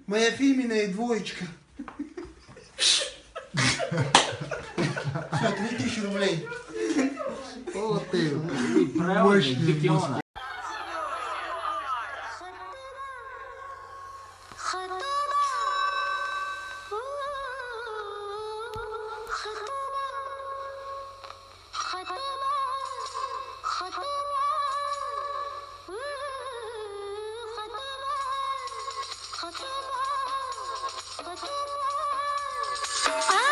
Моя фирменная двоечка. Все, 3000 рублей. О, ты. Правильный, детёнок. Ah